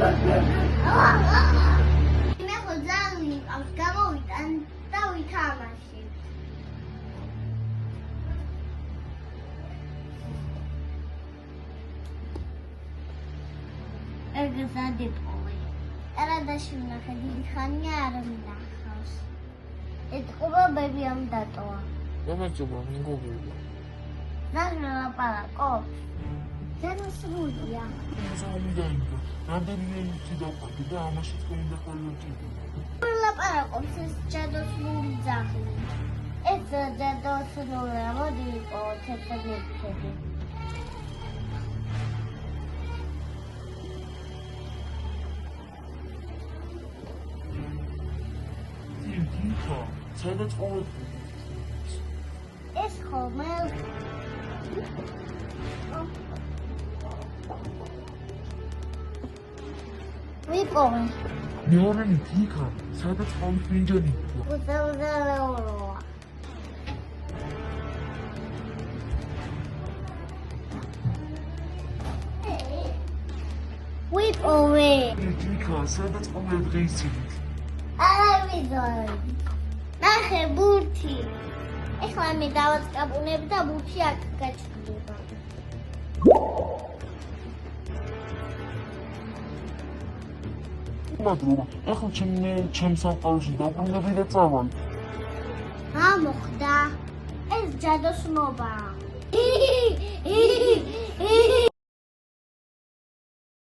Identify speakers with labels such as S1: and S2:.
S1: მე ხო ძალიან მიყავს გამოვიტან და ვითამაშე. ეგზადიპოვე. არადაში ვნახე დიდი ხანია არ მინახავს. ეთყობა ბებიამ დატოვა.
S2: გამარჯობა, მეგობრებო.
S1: რა ლაპარაკობ? ზემოსრულია.
S2: ზამიდანდა. რამდენი ერთი დავყავდი და ამაშიც უნდა ხოლმე.
S1: ლაპარაკობს ეს ჯადოსნური ძაღლი. ეს ჯადოსნური მოდი იყო თეთრები.
S2: სადაც ყოველდღე
S1: ეს ხოლმე ვიპოვე
S2: მეორე თიქა სადაც ყოველ ფინჯანი
S1: უზეულოა ვიპოვე
S2: თიქა სადაც ყოველდღე ისინით
S1: არავიდორი ნახე ბურთი ეხლა მე დავაწყაბუნებ და ბურთი აქ გაჩნდება
S2: მაგრამ ახლა ჩემს სამყაროში დაბრუნები და წავალ
S1: რა მოხდა ეს ჯადოსნობა